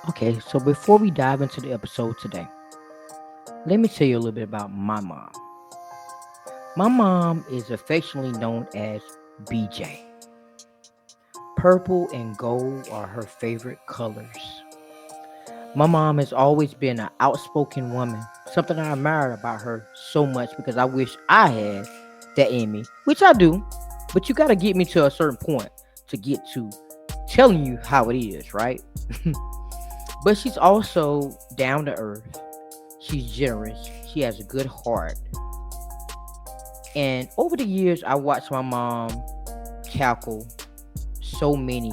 Okay, so before we dive into the episode today, let me tell you a little bit about my mom. My mom is affectionately known as BJ. Purple and gold are her favorite colors. My mom has always been an outspoken woman, something I admire about her so much because I wish I had that in me, which I do, but you got to get me to a certain point to get to telling you how it is, right? But she's also down to earth. She's generous. She has a good heart. And over the years, I watched my mom tackle so many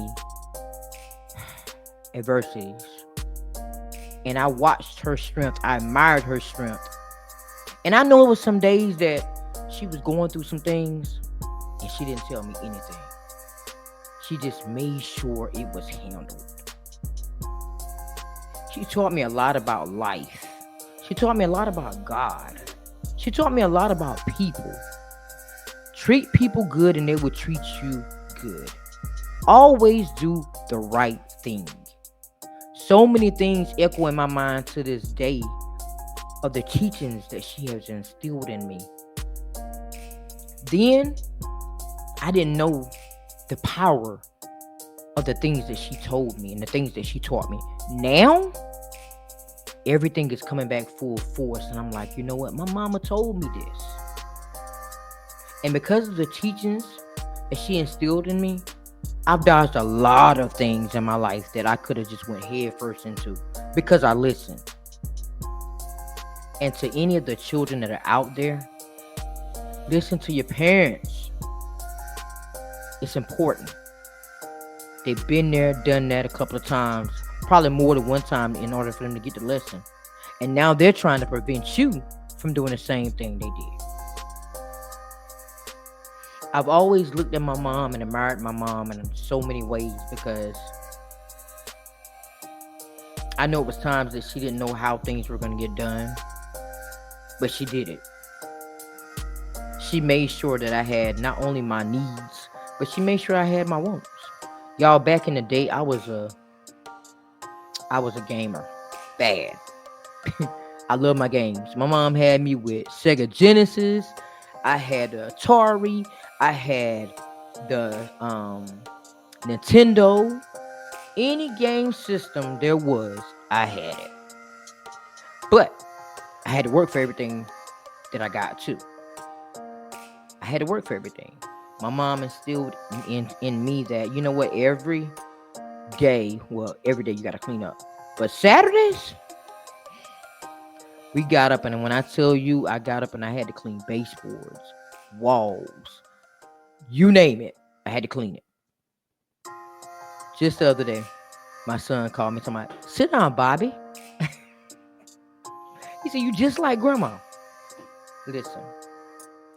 adversities. And I watched her strength. I admired her strength. And I know it was some days that she was going through some things and she didn't tell me anything. She just made sure it was handled. She taught me a lot about life. She taught me a lot about God. She taught me a lot about people. Treat people good and they will treat you good. Always do the right thing. So many things echo in my mind to this day of the teachings that she has instilled in me. Then I didn't know the power of the things that she told me and the things that she taught me. Now, everything is coming back full force, and I'm like, you know what? My mama told me this. And because of the teachings that she instilled in me, I've dodged a lot of things in my life that I could have just went head first into because I listened. And to any of the children that are out there, listen to your parents. It's important. They've been there, done that a couple of times, probably more than one time in order for them to get the lesson. And now they're trying to prevent you from doing the same thing they did. I've always looked at my mom and admired my mom in so many ways because I know it was times that she didn't know how things were going to get done, but she did it. She made sure that I had not only my needs, but she made sure I had my wants. Y'all, back in the day, I was a gamer. Bad. I love my games. My mom had me with Sega Genesis. I had the Atari. I had the Nintendo. Any game system there was, I had it. But I had to work for everything that I got too. I had to work for everything. My mom instilled in me that, you know what, every day you got to clean up. But Saturdays, we got up, and when I tell you, I got up and I had to clean baseboards, walls, you name it, I had to clean it. Just the other day, my son called me, talking about, sit down, Bobby. He said, you just like grandma. Listen,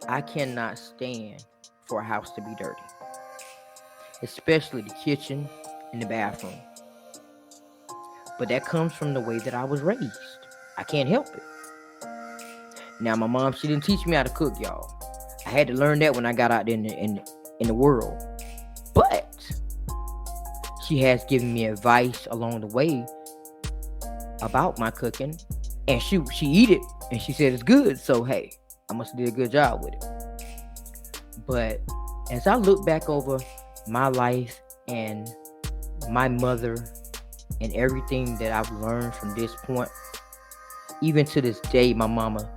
I cannot stand for a house to be dirty, especially the kitchen and the bathroom. But that comes from the way that I was raised. I can't help it. Now, my mom, she didn't teach me how to cook, y'all. I had to learn that when I got out in the world. But she has given me advice along the way about my cooking, and she eat it, and she said it's good. So hey, I must have did a good job with it. But as I look back over my life and my mother and everything that I've learned from this point, even to this day, my mama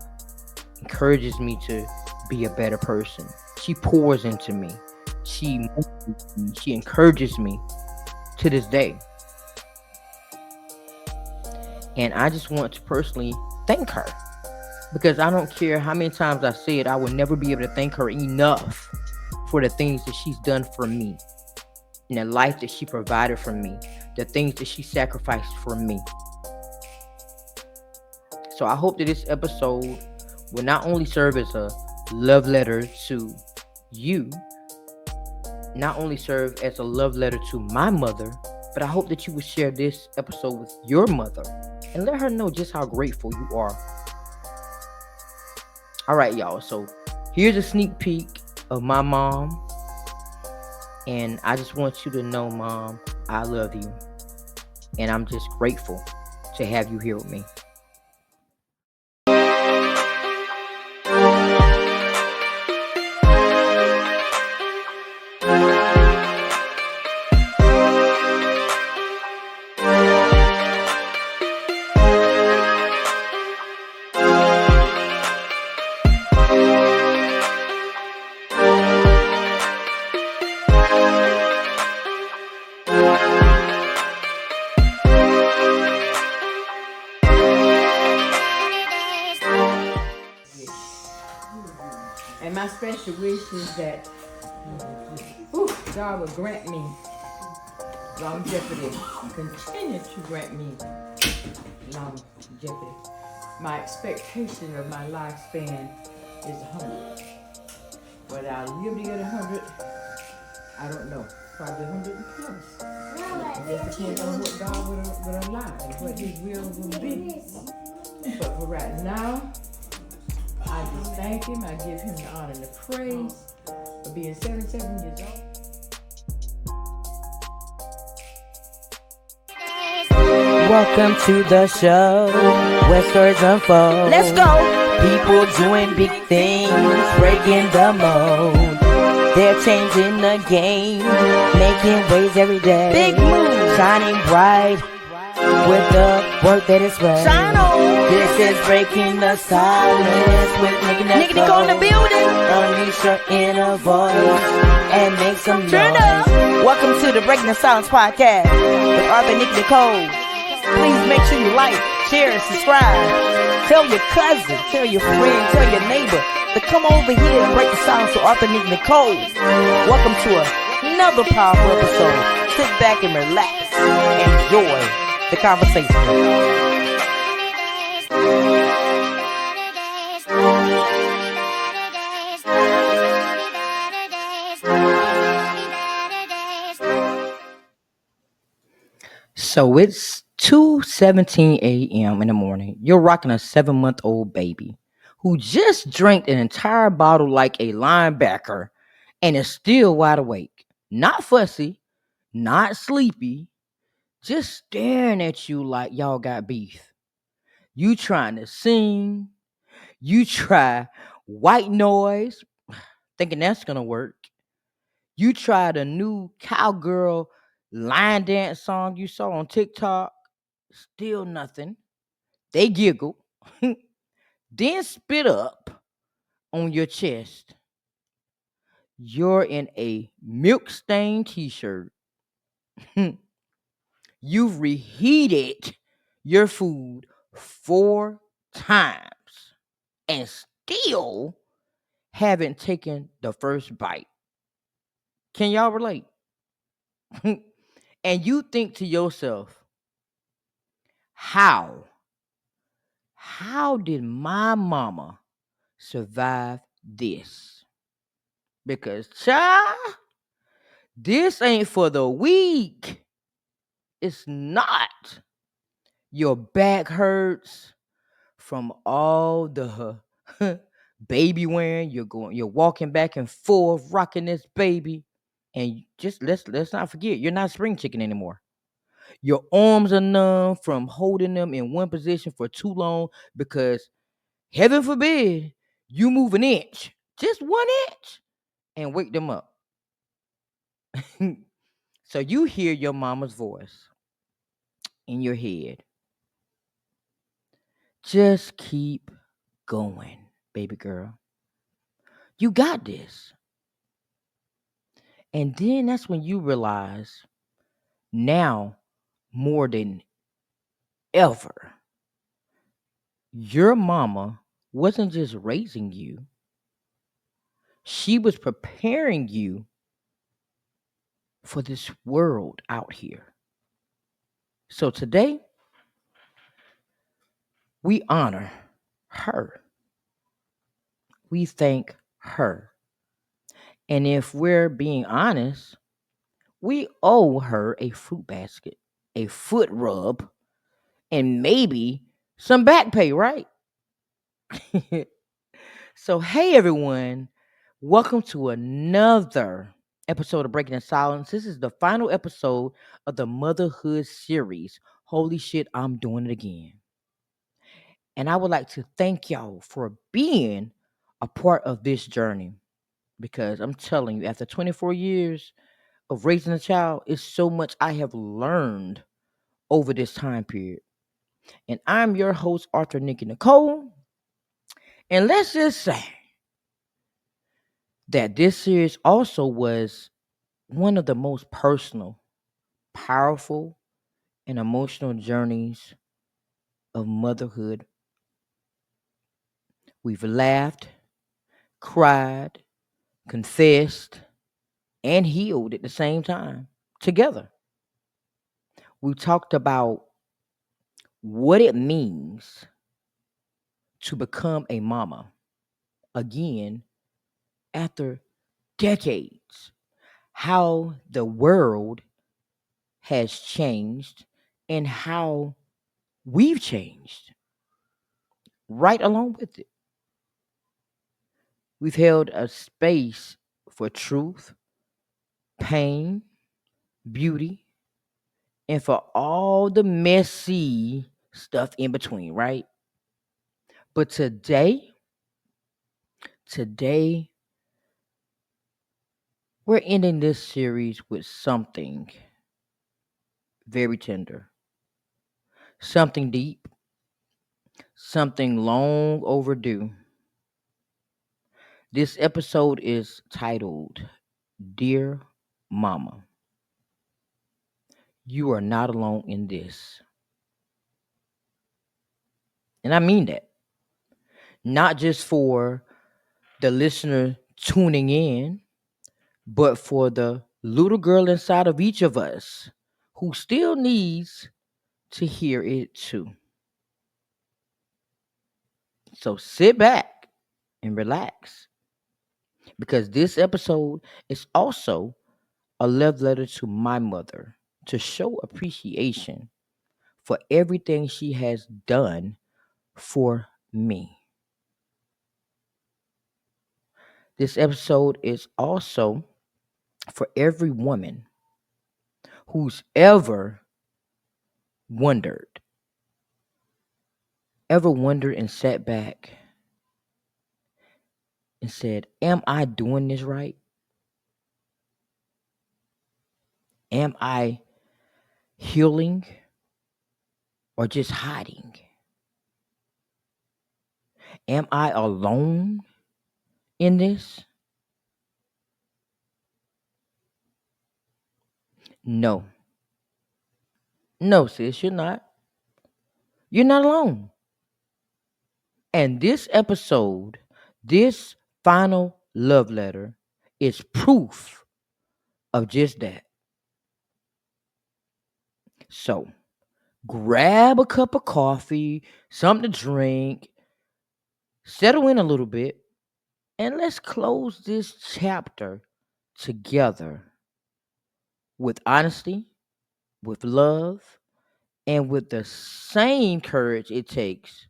encourages me to be a better person. She pours into me. She encourages me to this day. And I just want to personally thank her, because I don't care how many times I say it, I will never be able to thank her enough for the things that she's done for me, and the life that she provided for me, the things that she sacrificed for me. So I hope that this episode will not only serve as a love letter to you, not only serve as a love letter to my mother, but I hope that you will share this episode with your mother and let her know just how grateful you are. All right, y'all. So here's a sneak peek of my mom. And I just want you to know, Mom, I love you. and I'm just grateful to have you here with me. And my special wish is that God would grant me longevity, continue to grant me longevity. My expectation of my lifespan is 100. Whether I'll live to get 100, I don't know. Probably 100 plus. It just depends on what God would allow and what His will will be. But for right now, I just thank Him. I give Him the honor and the praise for being 77 years old. Welcome to the show where stories unfold. Let's go. People doing big things, breaking the mold. They're changing the game, making waves every day. Big moves. Shining bright with the work that is right. Shine on. This is Breaking the Silence with Nikki Nicole. Nikki Nicole in the building. Unleash your inner voice and make some Turn noise. up. Welcome to the Breaking the Silence podcast with Author Nikki Nicole. Please make sure you like, share, and subscribe. Tell your cousin, tell your friend, tell your neighbor to come over here and break the silence with Author Nikki Nicole. Welcome to another powerful episode. Sit back and relax. Enjoy the conversation. So it's 2:17 a.m. in the morning. You're rocking a 7-month-old baby who just drank an entire bottle like a linebacker and is still wide awake. Not fussy, not sleepy, just staring at you like y'all got beef. You trying to sing, you try white noise, thinking that's gonna work. You tried a new cowgirl line dance song you saw on TikTok, still nothing. They giggle, then spit up on your chest. You're in a milk stained t shirt. You've reheated your food 4 times and still haven't taken the first bite. Can y'all relate? And you think to yourself, how did my mama survive this? Because, child, this ain't for the weak. It's not. Your back hurts from all the baby wearing. You're walking back and forth, rocking this baby. And just let's not forget, you're not spring chicken anymore. Your arms are numb from holding them in one position for too long because, heaven forbid, you move an inch, just 1 inch, and wake them up. So you hear your mama's voice in your head. Just keep going, baby girl. You got this. And then that's when you realize, now more than ever, your mama wasn't just raising you, she was preparing you for this world out here. So today, we honor her. We thank her. And if we're being honest, we owe her a fruit basket, a foot rub, and maybe some back pay, right? So, hey everyone, welcome to another episode of Breaking the Silence. This is the final episode of the Motherhood Series. Holy shit, I'm doing it again. And I would like to thank y'all for being a part of this journey because I'm telling you, after 24 years of raising a child, it's so much I have learned over this time period. And I'm your host, Author Nikki Nicole. And let's just say that this series also was one of the most personal, powerful, and emotional journeys of motherhood. We've laughed, cried, confessed, and healed at the same time together. We talked about what it means to become a mama again after decades, how the world has changed, and how we've changed right along with it. We've held a space for truth, pain, beauty, and for all the messy stuff in between, right? But today, we're ending this series with something very tender, something deep, something long overdue. This episode is titled Dear Mama. You are not alone in this. And I mean that. Not just for the listener tuning in, but for the little girl inside of each of us who still needs to hear it too. So sit back and relax because this episode is also a love letter to my mother to show appreciation for everything she has done for me. This episode is also for every woman who's wondered, ever wondered and sat back and said, am I doing this right? Am I healing or just hiding? Am I alone in this? No. No, sis, you're not. You're not alone. And this episode, this final love letter is proof of just that. So grab a cup of coffee, something to drink, settle in a little bit, and let's close this chapter together with honesty, with love, and with the same courage it takes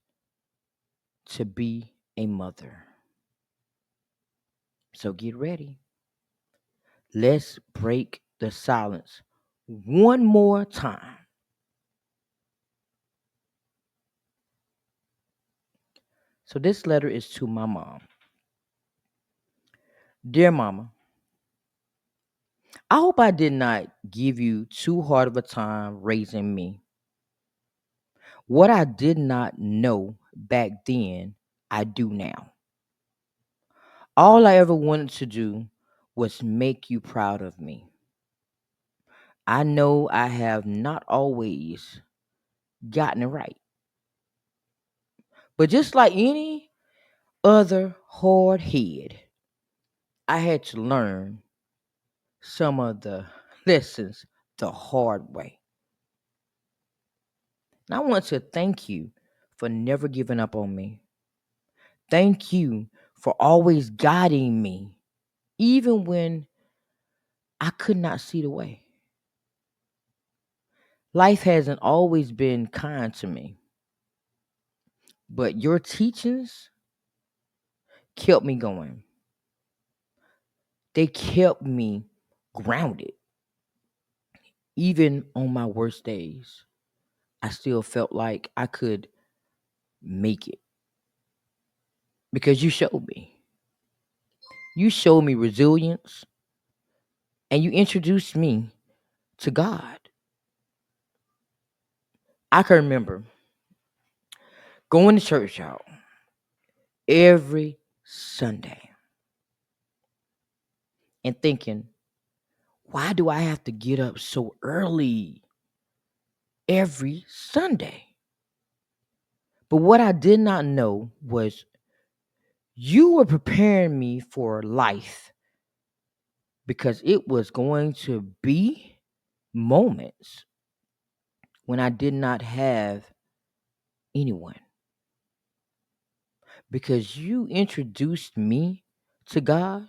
to be a mother. So get ready. Let's break the silence one more time. So this letter is to my mom. Dear Mama, I hope I did not give you too hard of a time raising me. What I did not know back then, I do now. All I ever wanted to do was make you proud of me. I know I have not always gotten it right. But just like any other hard head, I had to learn some of the lessons the hard way. And I want to thank you for never giving up on me. Thank you for always guiding me, even when I could not see the way. Life hasn't always been kind to me, but your teachings kept me going. They kept me grounded. Even on my worst days, I still felt like I could make it because you showed me. You showed me resilience and you introduced me to God. I can remember going to church out every Sunday and thinking, why do I have to get up so early every Sunday? But what I did not know was you were preparing me for life because it was going to be moments when I did not have anyone. Because you introduced me to God,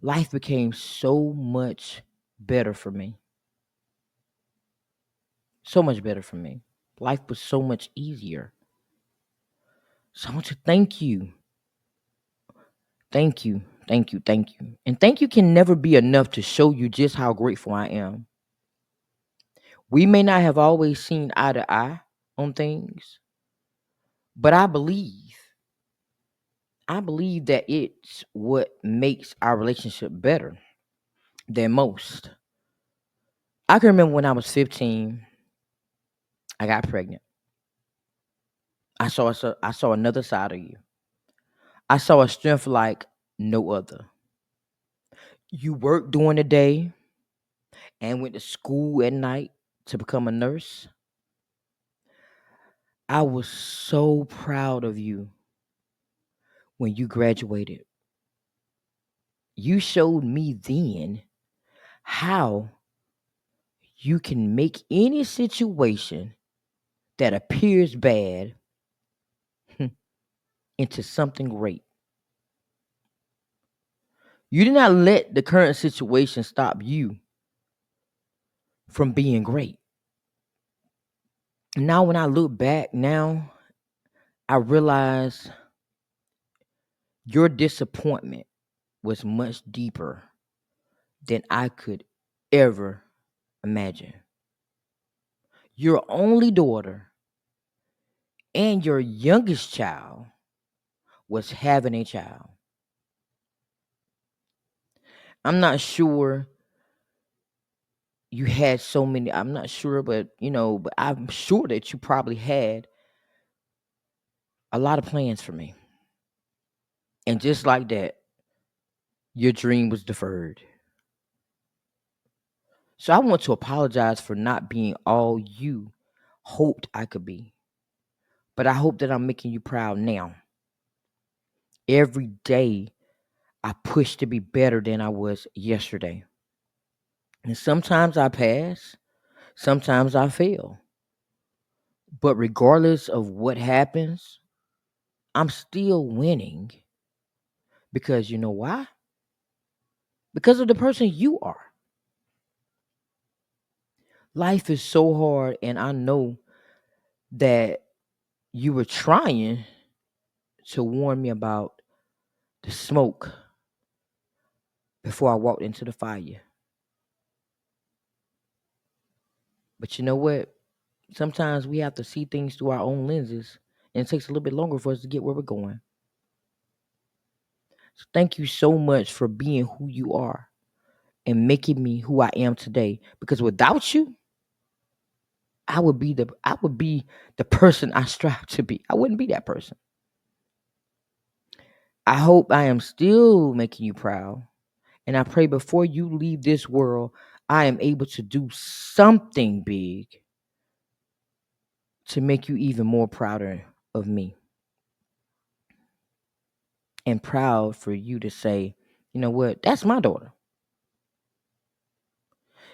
life became so much better for me. So much better for me. Life was so much easier. So I want to thank you. Thank you. Thank you. Thank you. And thank you can never be enough to show you just how grateful I am. We may not have always seen eye to eye on things, but I believe that it's what makes our relationship better than most. I can remember when I was 15, I got pregnant. I saw another side of you. I saw a strength like no other. You worked during the day and went to school at night to become a nurse. I was so proud of you when you graduated. You showed me then how you can make any situation that appears bad into something great. You did not let the current situation stop you from being great. Now, when I look back now, I realize your disappointment was much deeper than I could ever imagine. Your only daughter and your youngest child was having a child. I'm not sure you had so many, I'm not sure, but I'm sure that you probably had a lot of plans for me. And just like that, your dream was deferred. So I want to apologize for not being all you hoped I could be. But I hope that I'm making you proud now. Every day I push to be better than I was yesterday. And sometimes I pass, sometimes I fail. But regardless of what happens, I'm still winning because you know why? Because of the person you are. Life is so hard, and I know that you were trying to warn me about the smoke before I walked into the fire. But you know what? Sometimes we have to see things through our own lenses, and it takes a little bit longer for us to get where we're going. So thank you so much for being who you are and making me who I am today. Because without you, I would be the person I strive to be. I wouldn't be that person. I hope I am still making you proud. And I pray before you leave this world, I am able to do something big to make you even more prouder of me and proud for you to say, you know what, that's my daughter.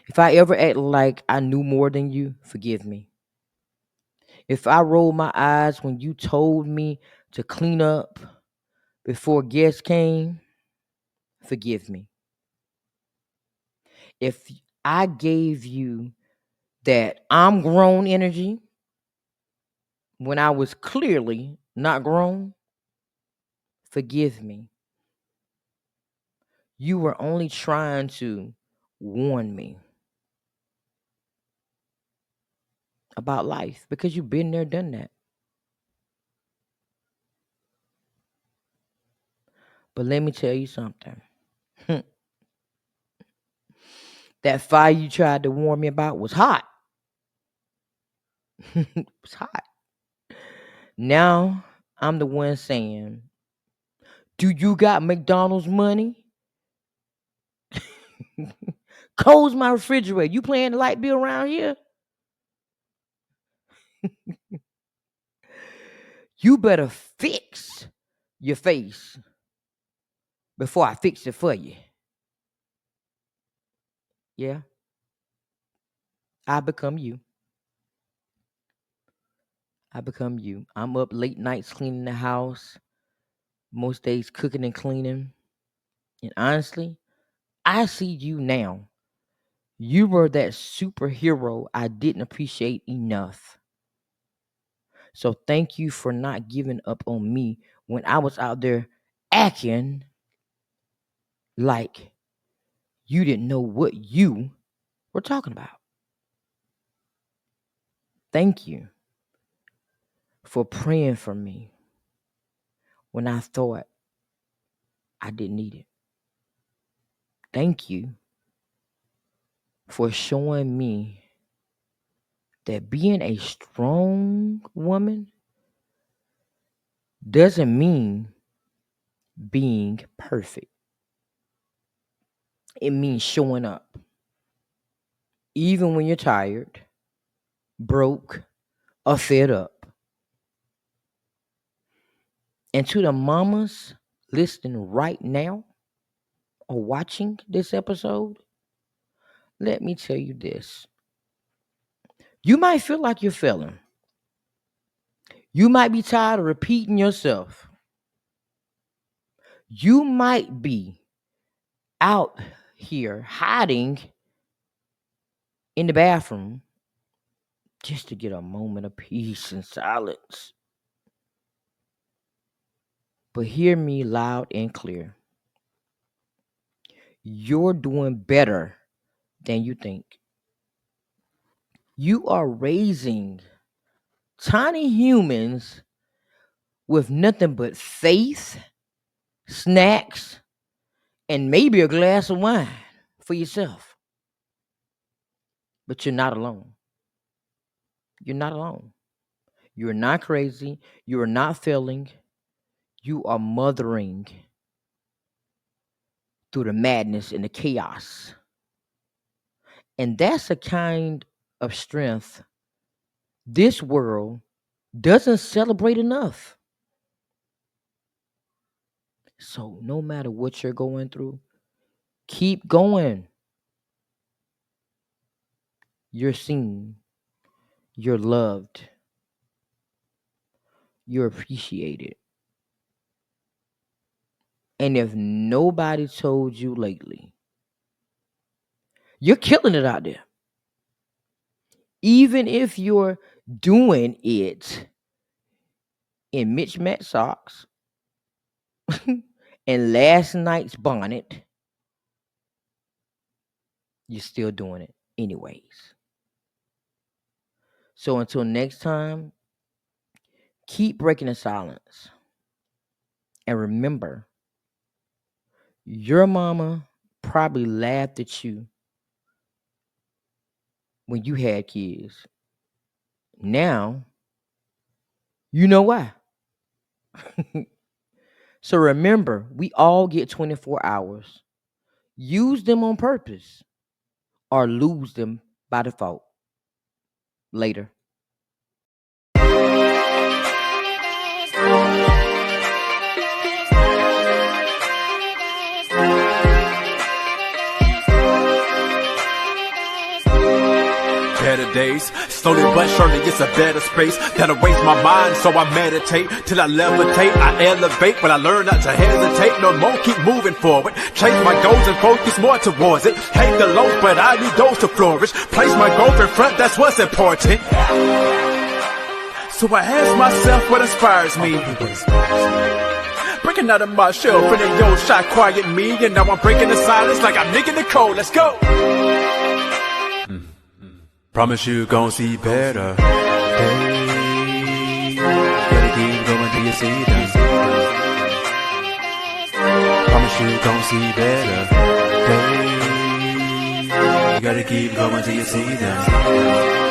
If I ever act like I knew more than you, forgive me. If I rolled my eyes when you told me to clean up before guests came, forgive me. If I gave you that I'm grown energy when I was clearly not grown, forgive me. You were only trying to warn me about life because you've been there, done that. But let me tell you something. That fire you tried to warn me about was hot. It was hot. Now I'm the one saying, do you got McDonald's money? Close my refrigerator. You paying the light bill around here? You better fix your face before I fix it for you. Yeah. I become you. I become you. I'm up late nights cleaning the house, most days cooking and cleaning. And honestly, I see you now. You were that superhero I didn't appreciate enough. So thank you for not giving up on me when I was out there acting like you didn't know what you were talking about. Thank you for praying for me when I thought I didn't need it. Thank you for showing me that being a strong woman doesn't mean being perfect. It means showing up. Even when you're tired, broke, or fed up. And to the mamas listening right now or watching this episode, let me tell you this. You might feel like you're failing. You might be tired of repeating yourself. You might be out here hiding in the bathroom just to get a moment of peace and silence. But hear me loud and clear. You're doing better than you think. You are raising tiny humans with nothing but faith, snacks, and maybe a glass of wine for yourself. But you're not alone. You're not alone. You're not crazy. You are not failing. You are mothering through the madness and the chaos. And that's a kind of strength this world doesn't celebrate enough. So no matter what you're going through, keep going. You're seen. You're loved. You're appreciated. And if nobody told you lately, you're killing it out there. Even if you're doing it in mismatched socks and last night's bonnet, you're still doing it anyways. So until next time, keep breaking the silence. And remember, your mama probably laughed at you when you had kids. Now, you know why. So remember, we all get 24 hours. Use them on purpose or lose them by default. Later. Better days, slowly but surely it's a better space that'll raise my mind, so I meditate till I levitate, I elevate when I learn not to hesitate no more, keep moving forward, chase my goals and focus more towards it, hate the lows but I need those to flourish, place my goals in front, that's what's important. So I ask myself what inspires me, bring breaking out of my shell, feeling yo shot quiet me, and now I'm breaking the silence like I'm Nikki Nicole. Let's go. Promise you gon' see better days. Gotta keep going till you see them. Promise you gon' see better days. You gotta keep going till you see them.